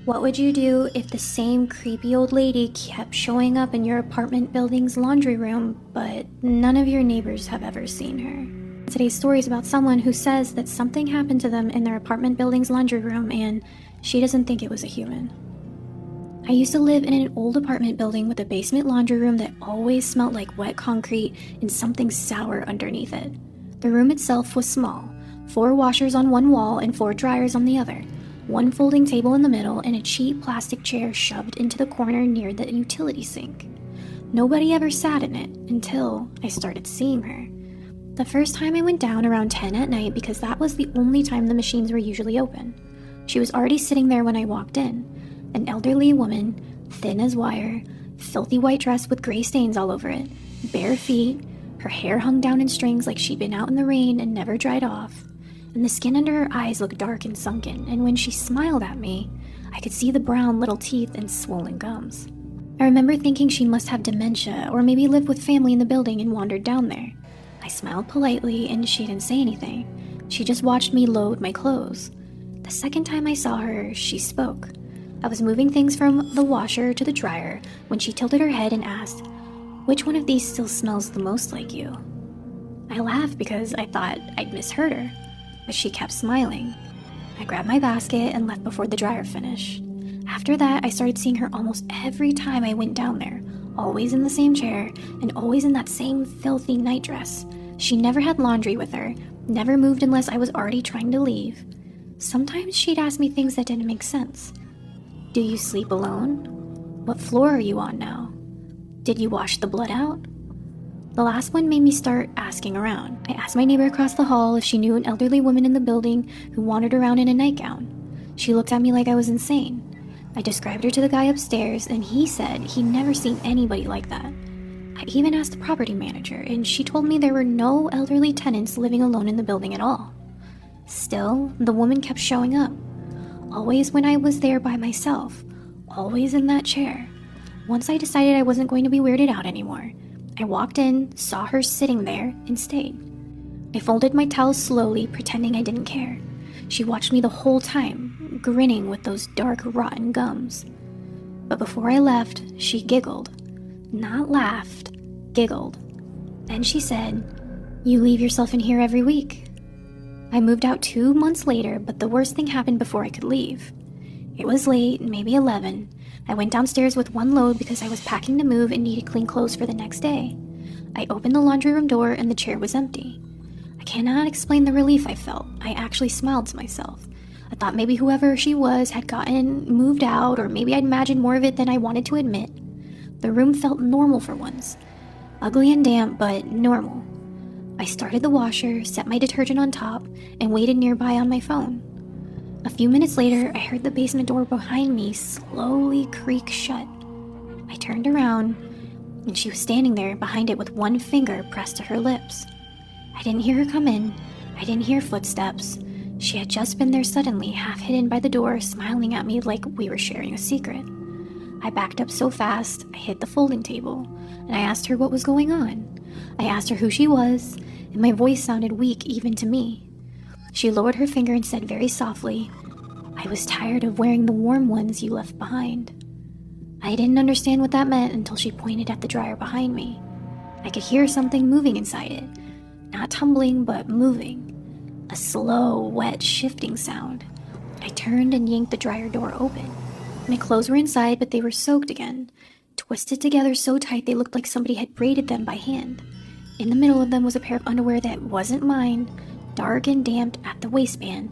What would you do if the same creepy old lady kept showing up in your apartment building's laundry room, but none of your neighbors have ever seen her? Today's story is about someone who says that something happened to them in their apartment building's laundry room and she doesn't think it was a human. I used to live in an old apartment building with a basement laundry room that always smelled like wet concrete and something sour underneath it. The room itself was small, 4 washers on one wall and 4 dryers on the other, 1 folding table in the middle, and a cheap plastic chair shoved into the corner near the utility sink. Nobody ever sat in it until I started seeing her. The first time I went down around 10 at night because that was the only time the machines were usually open. She was already sitting there when I walked in. An elderly woman, thin as wire, filthy white dress with gray stains all over it, bare feet, her hair hung down in strings like she'd been out in the rain and never dried off, and the skin under her eyes looked dark and sunken, and when she smiled at me, I could see the brown little teeth and swollen gums. I remember thinking she must have dementia or maybe lived with family in the building and wandered down there. I smiled politely and she didn't say anything. She just watched me load my clothes. The second time I saw her, she spoke. I was moving things from the washer to the dryer when she tilted her head and asked, "Which one of these still smells the most like you?" I laughed because I thought I'd misheard her, but she kept smiling. I grabbed my basket and left before the dryer finished. After that, I started seeing her almost every time I went down there, always in the same chair and always in that same filthy nightdress. She never had laundry with her, never moved unless I was already trying to leave. Sometimes she'd ask me things that didn't make sense. "Do you sleep alone? What floor are you on now? Did you wash the blood out?" The last one made me start asking around. I asked my neighbor across the hall if she knew an elderly woman in the building who wandered around in a nightgown. She looked at me like I was insane. I described her to the guy upstairs and he said he'd never seen anybody like that. I even asked the property manager and she told me there were no elderly tenants living alone in the building at all. Still, the woman kept showing up. Always when I was there by myself, always in that chair. Once I decided I wasn't going to be weirded out anymore. I walked in, saw her sitting there, and stayed. I folded my towels slowly, pretending I didn't care. She watched me the whole time, grinning with those dark, rotten gums. But before I left, she giggled. Not laughed, giggled. Then she said, "You leave yourself in here every week." I moved out 2 months later, but the worst thing happened before I could leave. It was late, maybe 11. I went downstairs with 1 load because I was packing to move and needed clean clothes for the next day. I opened the laundry room door and the chair was empty. I cannot explain the relief I felt. I actually smiled to myself. I thought maybe whoever she was had moved out, or maybe I'd imagined more of it than I wanted to admit. The room felt normal for once. Ugly and damp, but normal. I started the washer, set my detergent on top, and waited nearby on my phone. A few minutes later, I heard the basement door behind me slowly creak shut. I turned around, and she was standing there behind it with 1 finger pressed to her lips. I didn't hear her come in. I didn't hear footsteps. She had just been there suddenly, half hidden by the door, smiling at me like we were sharing a secret. I backed up so fast, I hit the folding table, and I asked her what was going on. I asked her who she was, and my voice sounded weak even to me. She lowered her finger and said very softly, "I was tired of wearing the warm ones you left behind." I didn't understand what that meant until she pointed at the dryer behind me. I could hear something moving inside it. Not tumbling, but moving. A slow, wet, shifting sound. I turned and yanked the dryer door open. My clothes were inside, but they were soaked again. Twisted together so tight they looked like somebody had braided them by hand. In the middle of them was a pair of underwear that wasn't mine, dark and damp at the waistband.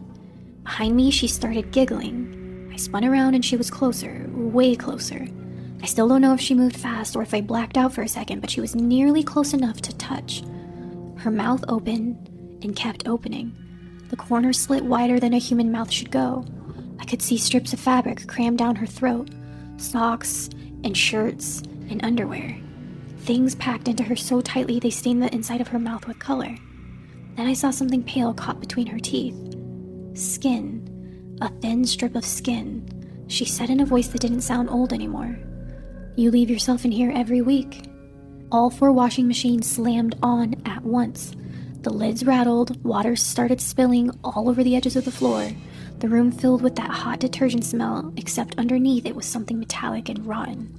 Behind me, she started giggling. I spun around and she was closer, way closer. I still don't know if she moved fast or if I blacked out for a second, but she was nearly close enough to touch. Her mouth opened and kept opening. The corner slit wider than a human mouth should go. I could see strips of fabric crammed down her throat, socks and shirts and underwear. Things packed into her so tightly they stained the inside of her mouth with color. Then I saw something pale caught between her teeth. Skin. A thin strip of skin. She said in a voice that didn't sound old anymore, "You leave yourself in here every week." All 4 washing machines slammed on at once. The lids rattled, water started spilling all over the edges of the floor. The The room filled with that hot detergent smell, except underneath it was something metallic and rotten.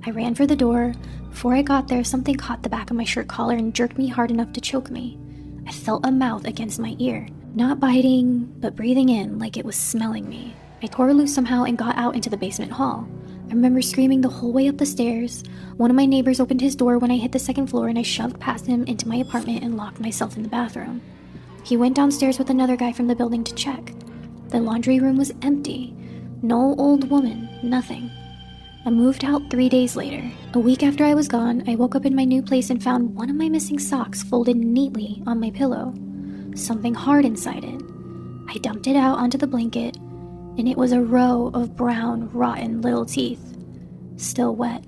I ran for the door. Before I got there, something caught the back of my shirt collar and jerked me hard enough to choke me. I felt a mouth against my ear, not biting, but breathing in like it was smelling me. I tore loose somehow and got out into the basement hall. I remember screaming the whole way up the stairs. One of my neighbors opened his door when I hit the second floor, and I shoved past him into my apartment and locked myself in the bathroom. He went downstairs with another guy from the building to check. The laundry room was empty. No old woman, nothing. I moved out 3 days later. A week after I was gone, I woke up in my new place and found one of my missing socks folded neatly on my pillow. Something hard inside it. I dumped it out onto the blanket, and it was a row of brown, rotten little teeth, still wet.